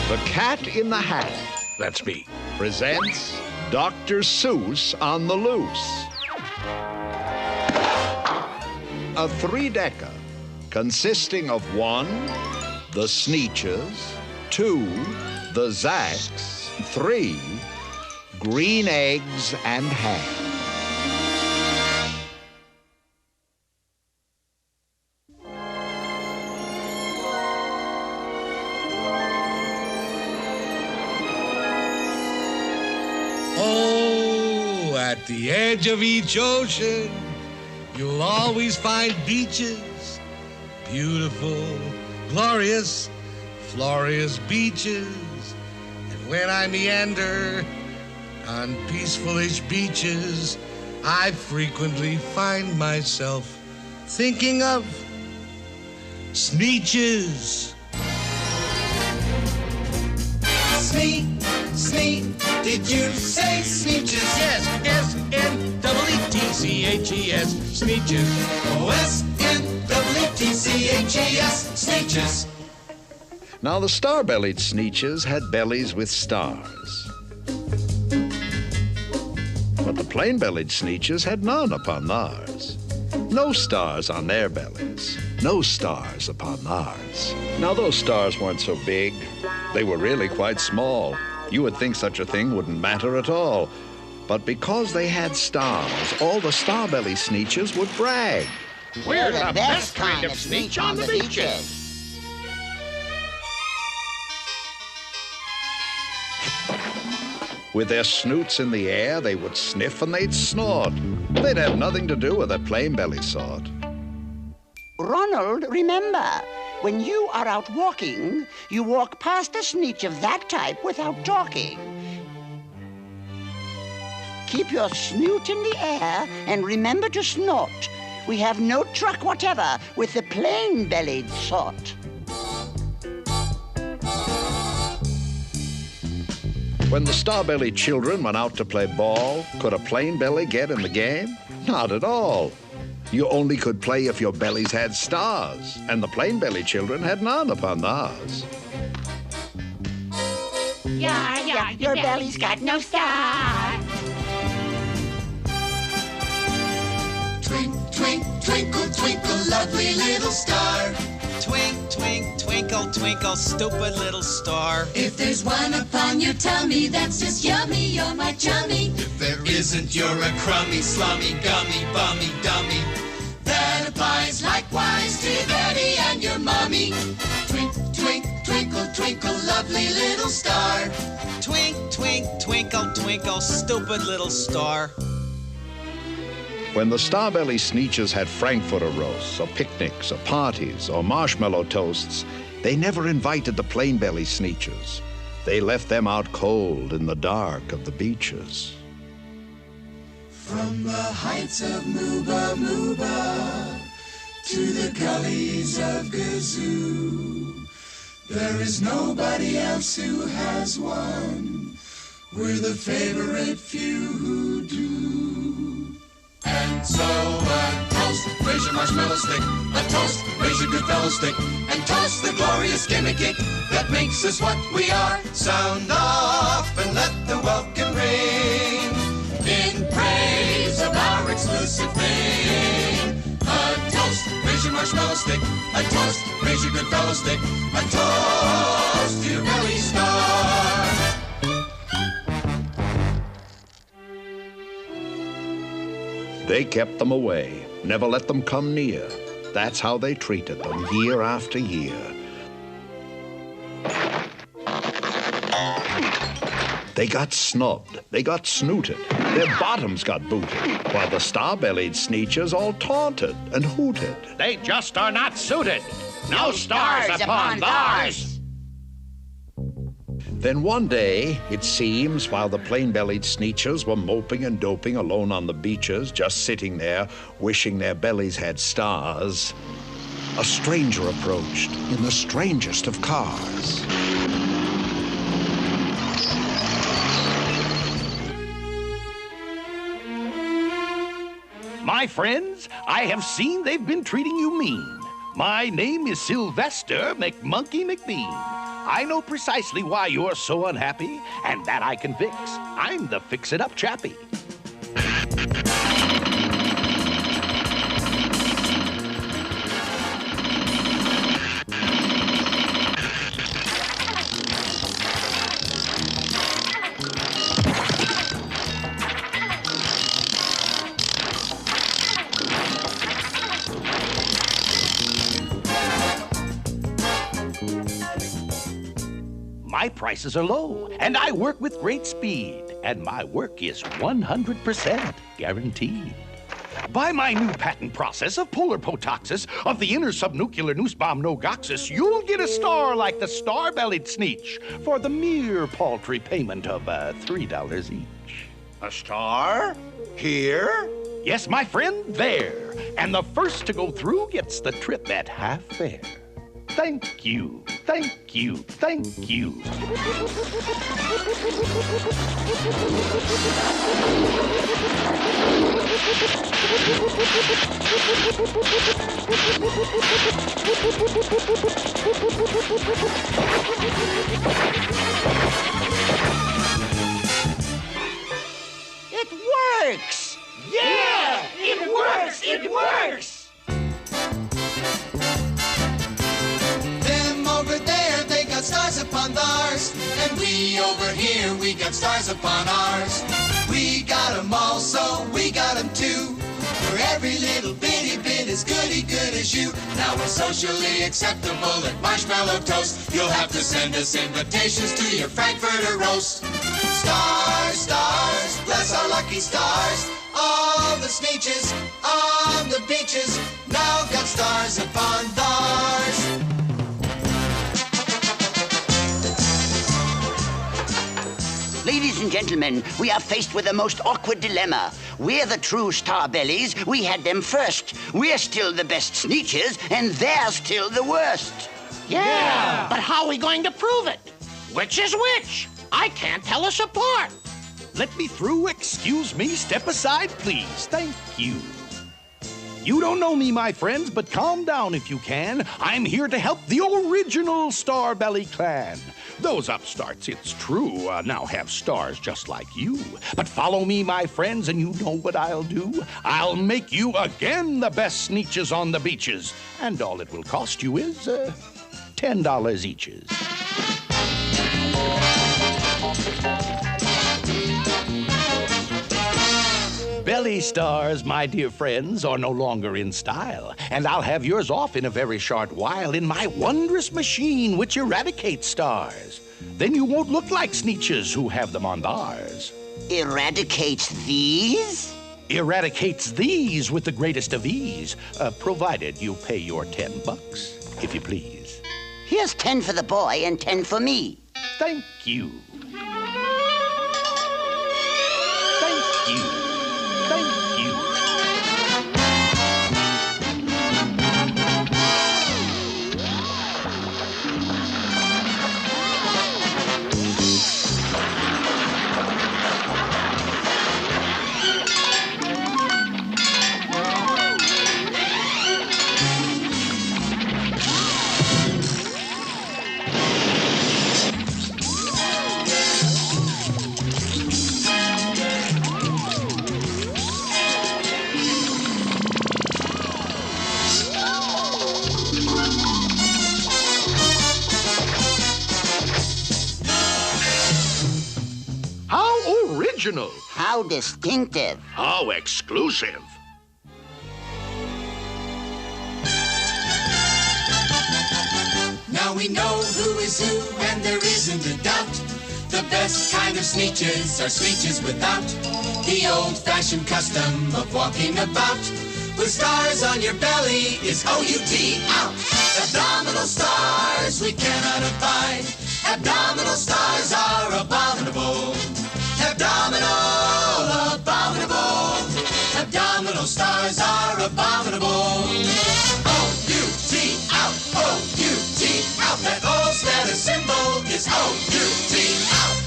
The Cat in the Hat, that's me, presents Dr. Seuss on the Loose. A three-decker consisting of 1, the Sneetches, 2, the Zacks, 3, green eggs and ham. Oh, at the edge of each ocean, you'll always find beaches. Beautiful, glorious, glorious beaches. And when I meander on peaceful-ish beaches, I frequently find myself thinking of Sneetches. Sneet, did you say Sneetches? Yes, S-N-E-E-T-C-H-E-S, Sneetches. Oh, S-N-E-E-T-C-H-E-S, Sneetches. Now, the star-bellied Sneetches had bellies with stars. But the plain-bellied Sneetches had none upon theirs. No stars on their bellies, no stars upon theirs. Now, those stars weren't so big. They were really quite small. You would think such a thing wouldn't matter at all. But because they had stars, all the star-belly Sneetches would brag. We're the best kind of Sneetch on the beaches. With their snoots in the air, they would sniff and they'd snort. They'd have nothing to do with the plain-belly sort. Ronald, remember, when you are out walking, you walk past a Sneetch of that type without talking. Keep your snoot in the air and remember to snort. We have no truck whatever with the plain-bellied sort. When the star-bellied children went out to play ball, could a plain belly get in the game? Not at all. You only could play if your bellies had stars, and the plain-belly children had none upon theirs. Yeah, your belly's got no star. Twink, twink, twinkle, twinkle, lovely little star. Twink, twink, twinkle, twinkle, stupid little star. If there's one upon your tummy, that's just yummy, you're my chummy. If there isn't, you're a crummy, slummy, gummy, bummy, dummy. That applies likewise to Daddy and your mommy. Twink, twink, twinkle, twinkle, lovely little star. Twink, twink, twinkle, twinkle, stupid little star. When the star-belly Sneetches had Frankfurter roasts, or picnics, or parties, or marshmallow toasts, they never invited the plain-belly Sneetches. They left them out cold in the dark of the beaches. From the heights of Mooba Mooba to the gullies of Gazoo, there is nobody else who has one. We're the favorite few who do. And so a toast, raise your marshmallow stick. A toast, raise your good fellow stick. And toast the glorious gimmicky that makes us what we are. Sound off and let the welcome ring in praise of our exclusive thing. A toast, raise your marshmallow stick. A toast, raise your good fellow stick. A toast to your belly star. They kept them away, never let them come near. That's how they treated them year after year. They got snubbed, they got snooted, their bottoms got booted, while the star-bellied Sneetches all taunted and hooted. They just are not suited. No stars upon theirs. Then one day, it seems, while the plain-bellied Sneetches were moping and doping alone on the beaches, just sitting there, wishing their bellies had stars, a stranger approached in the strangest of cars. My friends, I have seen they've been treating you mean. My name is Sylvester McMonkey McBean. I know precisely why you're so unhappy, and that I can fix. I'm the fix-it-up chappie. My prices are low, and I work with great speed, and my work is 100% guaranteed. By my new patent process of polar potoxis of the inner subnuclear noosebomb nogoxis, you'll get a star like the star-bellied Sneetch for the mere paltry payment of $3 each. A star? Here? Yes, my friend, there. And the first to go through gets the trip at half fare. Thank you, thank you, thank you. It works! Yeah! It works! It works! Stars upon theirs, and we over here, we got stars upon ours. We got 'em all, so we got 'em too. For every little bitty bit as goody good as you. Now we're socially acceptable at Marshmallow Toast. You'll have to send us invitations to your Frankfurter roast. Stars, stars, bless our lucky stars. All the Sneetches on the beaches now got stars upon theirs. Ladies and gentlemen, we are faced with a most awkward dilemma. We're the true star-bellies. We had them first. We're still the best Sneetches, and they're still the worst. Yeah, but how are we going to prove it? Which is which? I can't tell us apart. Let me through. Excuse me. Step aside, please. Thank you. You don't know me, my friends, but calm down if you can. I'm here to help the original Star-Belly clan. Those upstarts, it's true, now have stars just like you. But follow me, my friends, and you know what I'll do? I'll make you again the best Sneetches on the beaches. And all it will cost you is, $10 eaches. Belly stars, my dear friends, are no longer in style, and I'll have yours off in a very short while in my wondrous machine which eradicates stars. Then you won't look like Sneetches who have them on theirs. Eradicates these? Eradicates these with the greatest of ease, provided you pay your $10, if you please. Here's 10 for the boy and 10 for me. Thank you. Thank you. Thank you. Original. How distinctive. How exclusive. Now we know who is who, and there isn't a doubt. The best kind of Sneetches are Sneetches without the old-fashioned custom of walking about with stars on your belly is O-U-T, out. Abdominal stars we cannot abide. Abdominal stars are abominable. Abdominal, abominable. Abdominal stars are abominable. O-U-T, out. O-U-T, out. That old status symbol is O-U-T, out.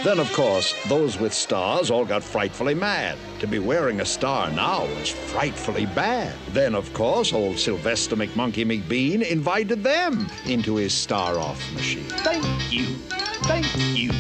Then, of course, those with stars all got frightfully mad. To be wearing a star now was frightfully bad. Then, of course, old Sylvester McMonkey McBean invited them into his star-off machine. Thank you. Thank you.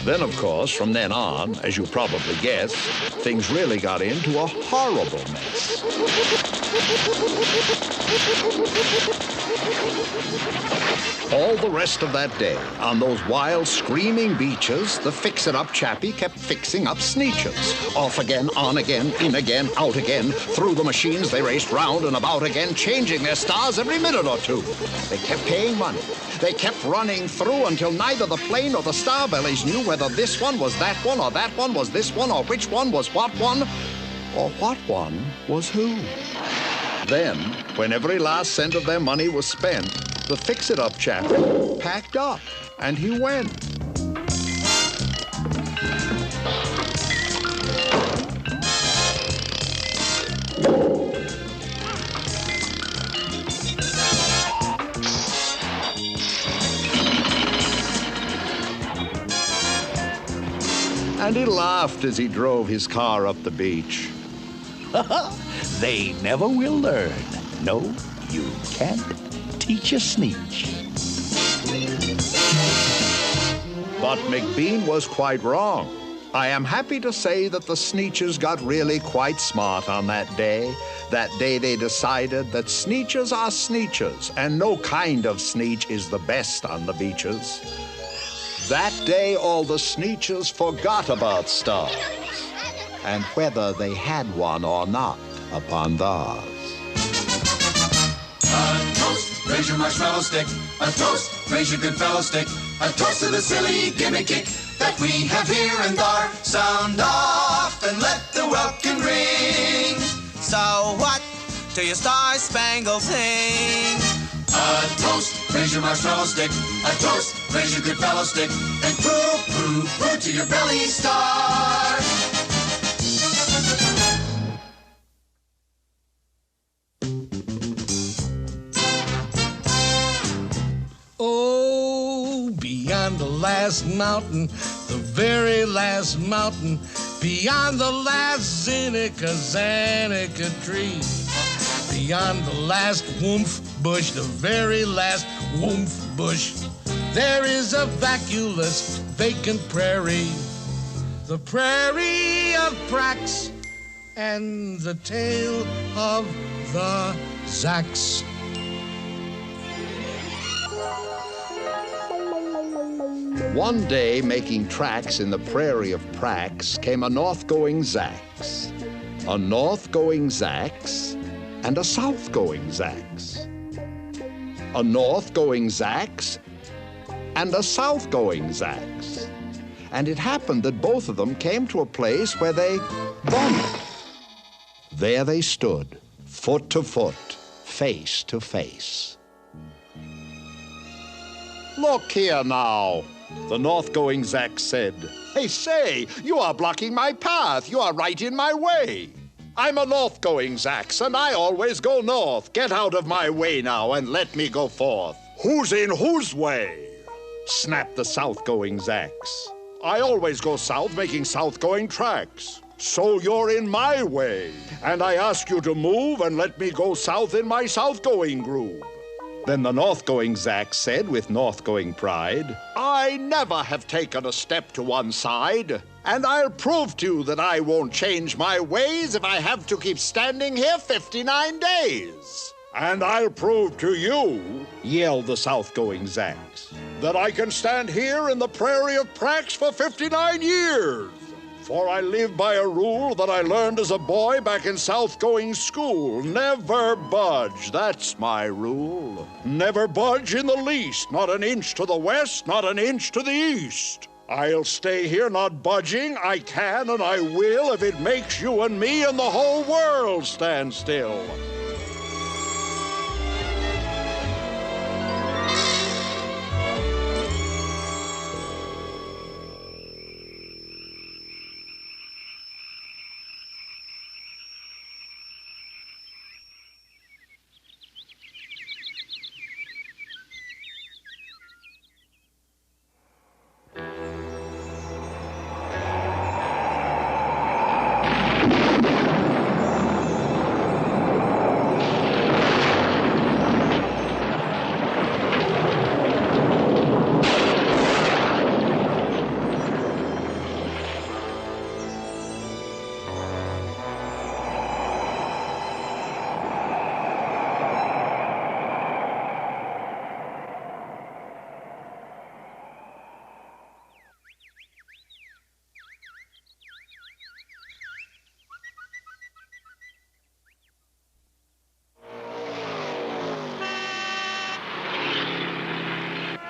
Then, of course, from then on, as you probably guessed, things really got into a horrible mess. All the rest of that day, on those wild, screaming beaches, the fix-it-up chappie kept fixing up Sneetches. Off again, on again, in again, out again. Through the machines, they raced round and about again, changing their stars every minute or two. They kept paying money. They kept running through until neither the plane nor the Starbellies knew whether this one was that one, or that one was this one, or which one was what one, or what one was who. Then, when every last cent of their money was spent, the fix-it-up chap packed up, and he went. And he laughed as he drove his car up the beach. They never will learn. No, you can't teach a Sneetch. But McBean was quite wrong. I am happy to say that the Sneetches got really quite smart on that day. That day they decided that Sneetches are Sneetches, and no kind of Sneetch is the best on the beaches. That day all the Sneetches forgot about stars, and whether they had one or not upon theirs. A toast, raise your marshmallow stick. A toast, raise your good fellow stick. A toast to the silly gimmick that we have here and there. Sound off and let the welkin ring. So what do your star-spangled sing? A toast, raise your marshmallow stick. A toast, raise your good fellow stick. And poo, poo, poo to your belly star. Oh, beyond the last mountain, the very last mountain, beyond the last Zanica tree, beyond the last woomph bush, the very last woomph bush, there is a vacuous, vacant prairie, the prairie of Prax, and the tale of the Zacks. One day, making tracks in the prairie of Prax, came a north-going Zax, a north-going Zax, and a south-going Zax, a north-going Zax, and a south-going Zax. And it happened that both of them came to a place where they bumped. There they stood, foot to foot, face to face. Look here now, the north-going Zax said. Hey, say, you are blocking my path. You are right in my way. I'm a north-going Zax, and I always go north. Get out of my way now and let me go forth. Who's in whose way? Snapped the south-going Zax. I always go south, making south-going tracks. So you're in my way, and I ask you to move and let me go south in my south-going groove. Then the north-going Zax said with north-going pride, I never have taken a step to one side, and I'll prove to you that I won't change my ways if I have to keep standing here 59 days. And I'll prove to you, yelled the south-going Zax, that I can stand here in the prairie of Prax for 59 years. For I live by a rule that I learned as a boy back in south-going school. Never budge, that's my rule. Never budge in the least, not an inch to the west, not an inch to the east. I'll stay here not budging. I can and I will if it makes you and me and the whole world stand still.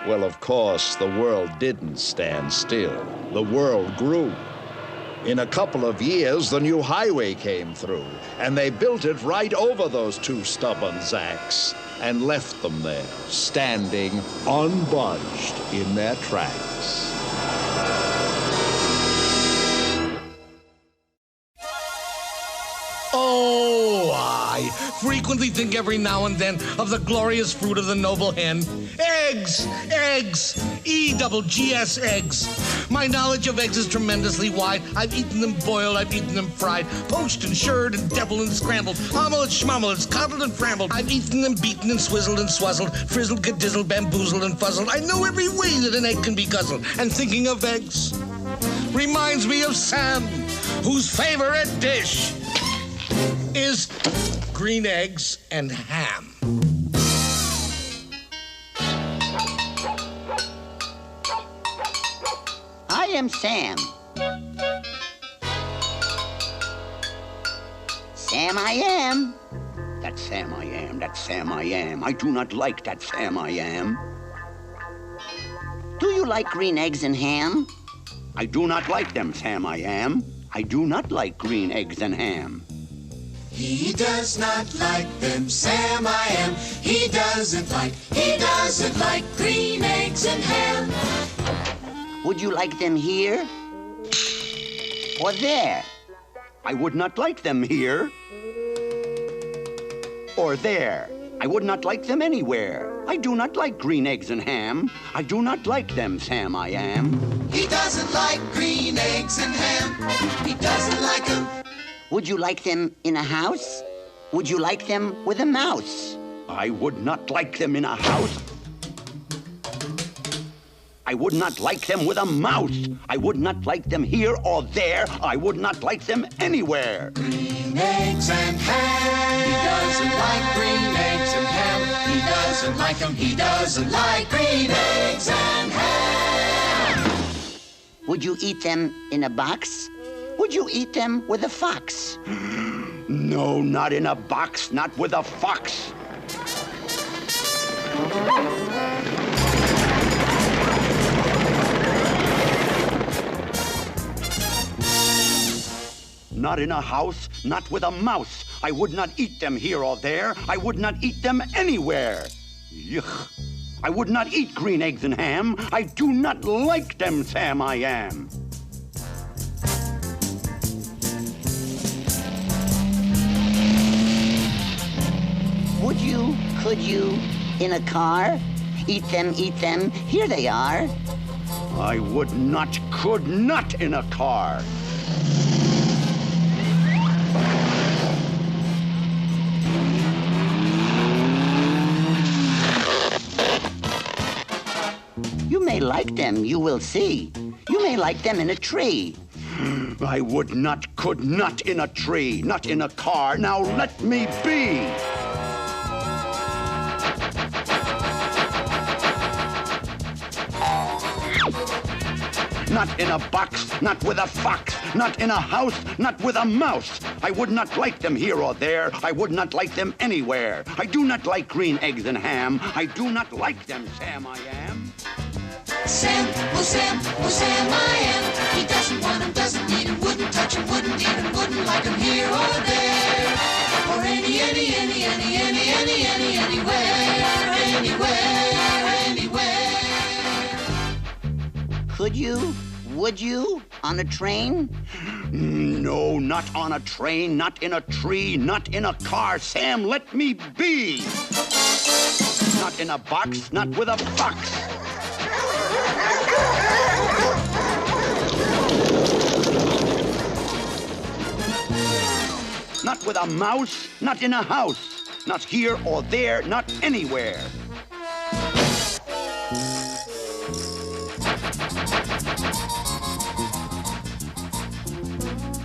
Well, of course, the world didn't stand still. The world grew. In a couple of years, the new highway came through, and they built it right over those two stubborn Zacks and left them there, standing unbudged in their tracks. Oh, I frequently think every now and then of the glorious fruit of the noble hen. Eggs! Eggs! E-double-G-S eggs. My knowledge of eggs is tremendously wide. I've eaten them boiled, I've eaten them fried, poached and shirred and deviled and scrambled, omelets, schmommelets, coddled and frambled. I've eaten them beaten and swizzled and swazzled, frizzled, gedizzled, bamboozled and fuzzled. I know every way that an egg can be guzzled. And thinking of eggs reminds me of Sam, whose favorite dish is green eggs and ham. I am Sam. Sam I am. That Sam I am, that Sam I am. I do not like that Sam I am. Do you like green eggs and ham? I do not like them, Sam I am. I do not like green eggs and ham. He does not like them, Sam I am. He doesn't like green eggs and ham. Would you like them here or there? I would not like them here or there. I would not like them anywhere. I do not like green eggs and ham. I do not like them, Sam I am. He doesn't like green eggs and ham. He doesn't like them. Would you like them in a house? Would you like them with a mouse? I would not like them in a house. I would not like them with a mouse. I would not like them here or there. I would not like them anywhere. Green eggs and ham. He doesn't like green eggs and ham. He doesn't like them. He doesn't like green eggs and ham. Would you eat them in a box? Would you eat them with a fox? No, not in a box, not with a fox. Not in a house, not with a mouse. I would not eat them here or there. I would not eat them anywhere. Yuck. I would not eat green eggs and ham. I do not like them, Sam I am. Would you, could you, in a car? Eat them, here they are. I would not, could not in a car. You may like them, you will see. You may like them in a tree. I would not, could not in a tree, not in a car. Now let me be. Not in a box, not with a fox, not in a house, not with a mouse. I would not like them here or there. I would not like them anywhere. I do not like green eggs and ham. I do not like them, Sam I am. Sam, oh Sam, oh Sam I am. He doesn't want him, doesn't need him, wouldn't touch him, wouldn't even, wouldn't like him here or there. Or anywhere, anywhere. Could you? Would you? On a train? No, not on a train, not in a tree, not in a car. Sam, let me be. Not in a box, not with a fox. Not with a mouse, not in a house. Not here or there, not anywhere.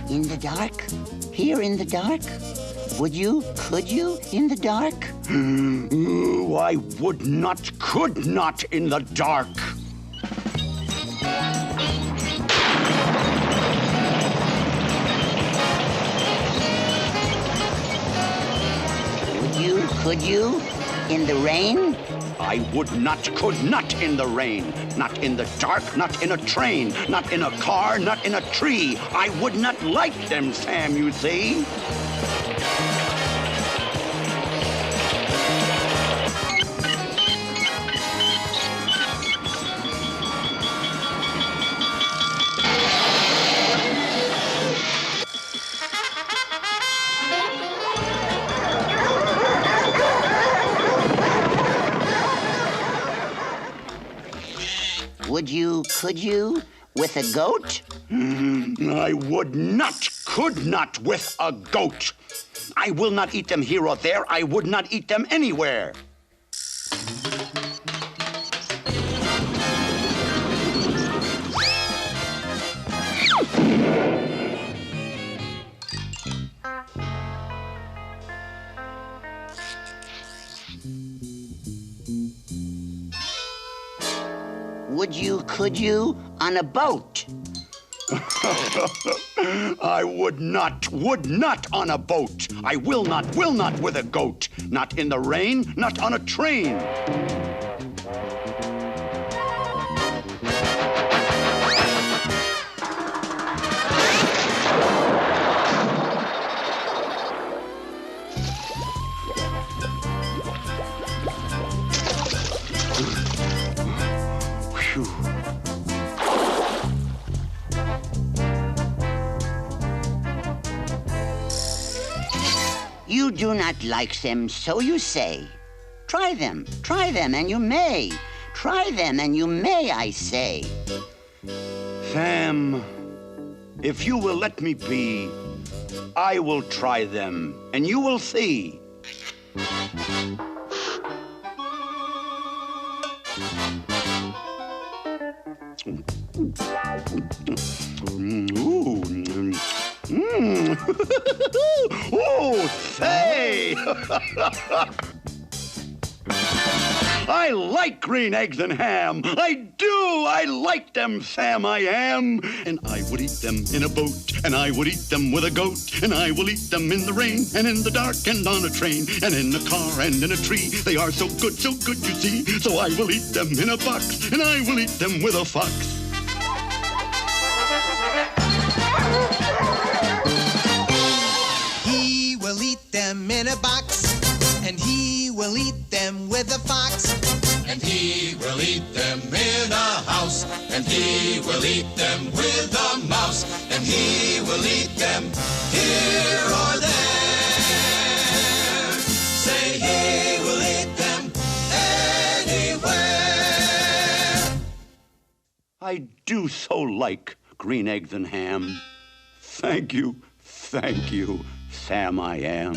In the dark? Here in the dark? Would you? Could you? In the dark? Ooh, I would not, could not in the dark. Would you? Could you? In the rain? I would not, could not in the rain. Not in the dark, not in a train. Not in a car, not in a tree. I would not like them, Sam, you see. Would you? Could you? With a goat? I would not, could not with a goat. I will not eat them here or there. I would not eat them anywhere. Would you? Could you? On a boat? I would not on a boat. I will not with a goat. Not in the rain, not on a train. Phew. You do not like them, so you say. Try them, and you may. Try them, and you may, I say. Sam, if you will let me be, I will try them, and you will see. Ooh. Oh, say! I like green eggs and ham. I do. I like them, Sam, I am. And I would eat them in a boat, and I would eat them with a goat, and I will eat them in the rain, and in the dark, and on a train, and in a car, and in a tree. They are so good, you see. So I will eat them in a box, and I will eat them with a fox. He will eat them in a box, and he will eat them with a fox. And he will eat them in a house, and he will eat them with a mouse, and he will eat them here or there. Say he will eat them anywhere. I do so like green eggs and ham. Thank you, Sam, I am.